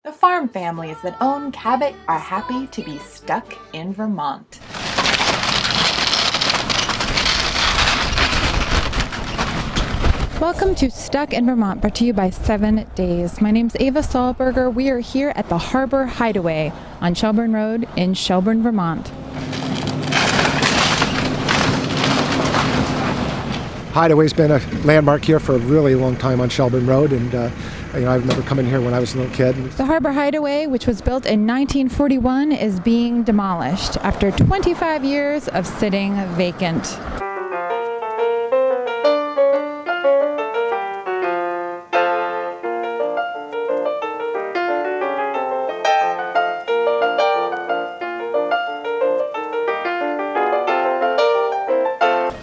The farm families that own Cabot are happy to be stuck in Vermont. Welcome to Stuck in Vermont, brought to you by 7 Days. My name's Ava Sahlberger. We are here at the Harbor Hideaway on Shelburne Road in Shelburne, Vermont. Hideaway's been a landmark here for a really long time on Shelburne Road, and I remember coming here when I was a little kid. The Harbor Hideaway, which was built in 1941, is being demolished after 25 years of sitting vacant.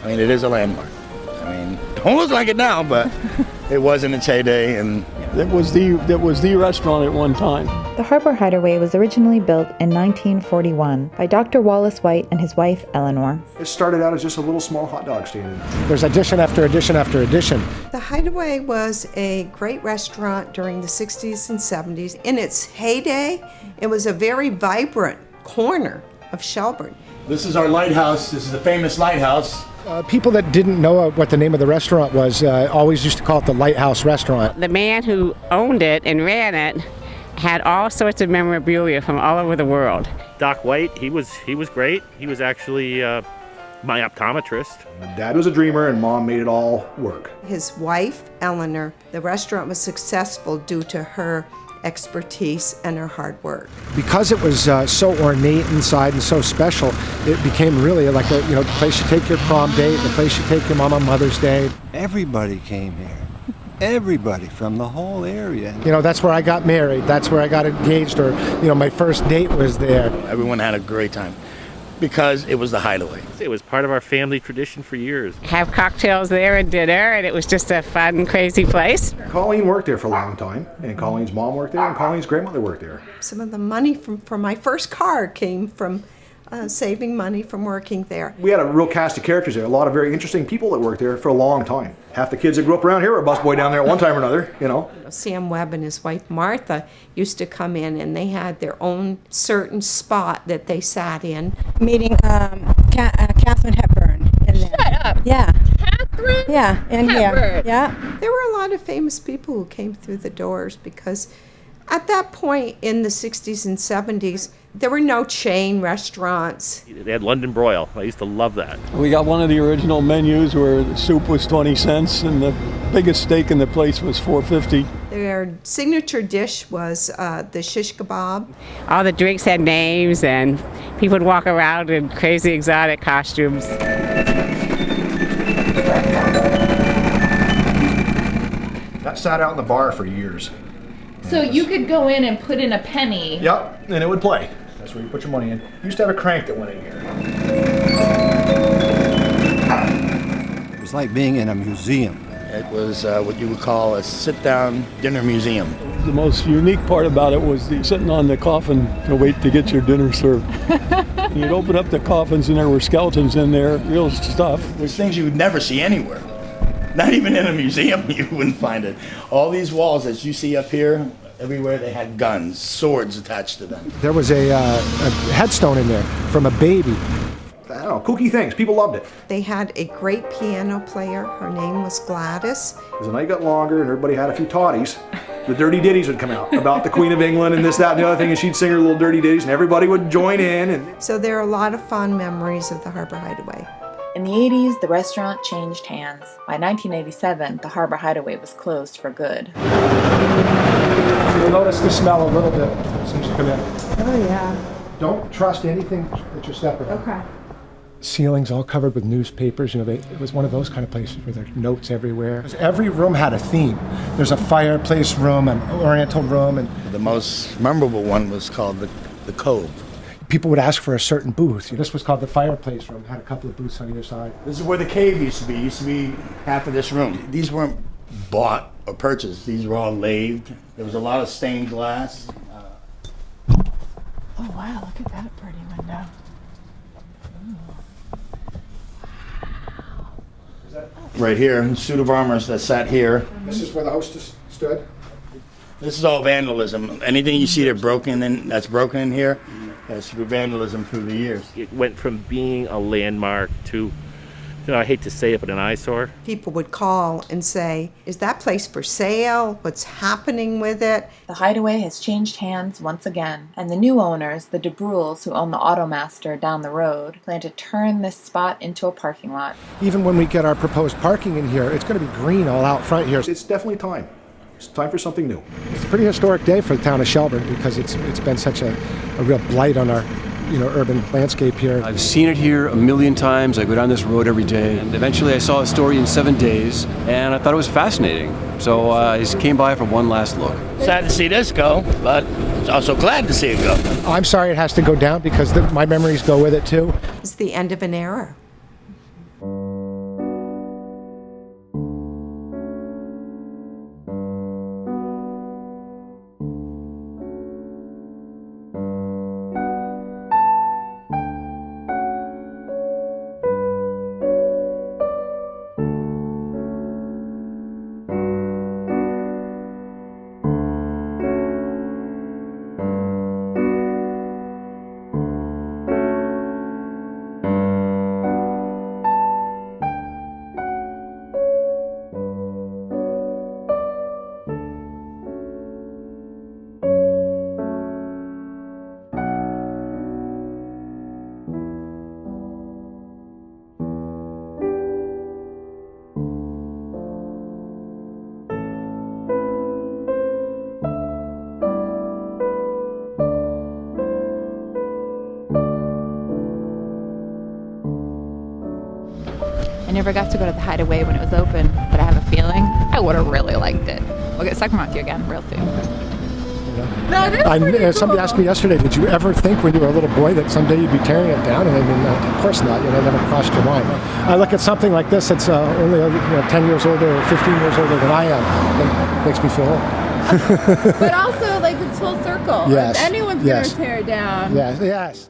I mean, it is a landmark. Don't look like it now, but it was in its heyday, and That was the restaurant at one time. The Harbor Hideaway was originally built in 1941 by Dr. Wallace White and his wife, Eleanor. It started out as just a little small hot dog stand. There's addition after addition after addition. The Hideaway was a great restaurant during the 60s and 70s. In its heyday, it was a very vibrant corner of Shelburne. this is our lighthouse. This is the famous lighthouse. People that didn't know what the name of the restaurant was always used to call it the Lighthouse Restaurant. The man who owned it and ran it had all sorts of memorabilia from all over the world. Doc White, he was great. He was actually my optometrist. Dad was a dreamer and Mom made it all work. His wife, Eleanor, the restaurant was successful due to her expertise and her hard work. Because it was so ornate inside and so special, it became really like the place you take your prom date, the place you take your mom on Mother's Day. Everybody came here. Everybody from the whole area. That's where I got married. That's where I got engaged, or my first date was there. Everyone had a great time because it was the Hideaway. It was part of our family tradition for years. Have cocktails there and dinner, and it was just a fun, crazy place. Colleen worked there for a long time, and Colleen's mom worked there, and Colleen's grandmother worked there. Some of the money from my first car came from saving money from working there. We had a real cast of characters there, a lot of very interesting people that worked there for a long time. Half the kids that grew up around here were a busboy down there at one time or another, Sam Webb and his wife Martha used to come in, and they had their own certain spot that they sat in. Meeting Katharine Hepburn. Shut up. Yeah. Katharine? Yeah, in Hepburn. here. Yeah. There were a lot of famous people who came through the doors because at that point in the 60s and 70s, there were no chain restaurants. They had London broil. I used to love that. We got one of the original menus where the soup was 20 cents and the biggest steak in the place was $4.50. Their signature dish was the shish kebab. All the drinks had names, and people would walk around in crazy exotic costumes. That sat out in the bar for years. So you could go in and put in a penny. Yep, and it would play. That's where you put your money in. You used to have a crank that went in here. It was like being in a museum. It was what you would call a sit-down dinner museum. The most unique part about it was sitting on the coffin to wait to get your dinner served. And you'd open up the coffins and there were skeletons in there, real stuff. There's things you would never see anywhere. Not even in a museum you wouldn't find it. All these walls that you see up here, everywhere they had guns, swords attached to them. There was a headstone in there from a baby. I don't know, kooky things. People loved it. They had a great piano player. Her name was Gladys. As the night got longer and everybody had a few toddies, the dirty ditties would come out about the Queen of England and this, that, and the other thing, and she'd sing her little dirty ditties, and everybody would join in. And So there are a lot of fond memories of the Harbor Hideaway. In the 80s, the restaurant changed hands. By 1987, the Harbor Hideaway was closed for good. You'll notice the smell a little bit as soon as you come in. Oh, yeah. Don't trust anything that you're stepping on. Okay. Ceilings all covered with newspapers. It was one of those kind of places where there are notes everywhere. Every room had a theme. There's a fireplace room, an oriental room, and The most memorable one was called the Cove. people would ask for a certain booth. This was called the fireplace room. It had a couple of booths on either side. This is where the cave used to be. It used to be half of this room. These weren't bought or purchased. These were all lathed. There was a lot of stained glass. Oh wow, look at that pretty window. Right here, suit of armor that sat here. This is where the hostess stood. This is all vandalism. Anything you see that's broken in here, that's through vandalism through the years. It went from being a landmark to, I hate to say it, but an eyesore. People would call and say, is that place for sale? What's happening with it? The Hideaway has changed hands once again, and the new owners, the DuBruls, who own the Automaster down the road, plan to turn this spot into a parking lot. Even when we get our proposed parking in here, it's going to be green all out front here. It's definitely time. It's time for something new. It's a pretty historic day for the town of Shelburne because it's been such a real blight on our urban landscape here. I've seen it here a million times. I go down this road every day, and eventually I saw a story in 7 days, and I thought it was fascinating. So I just came by for one last look. Sad to see this go, but also glad to see it go. I'm sorry it has to go down because my memories go with it too. It's the end of an era. I never got to go to the Hideaway when it was open, but I have a feeling I would have really liked it. We'll get stuck with you again real soon. Somebody asked me yesterday, did you ever think when you were a little boy that someday you'd be tearing it down? And I mean, of course not. It never crossed your mind. I look at something like this that's only 10 years older or 15 years older than I am. It makes me feel old. But also, like, it's full circle. Yes. If anyone's going to tear it down. Yes.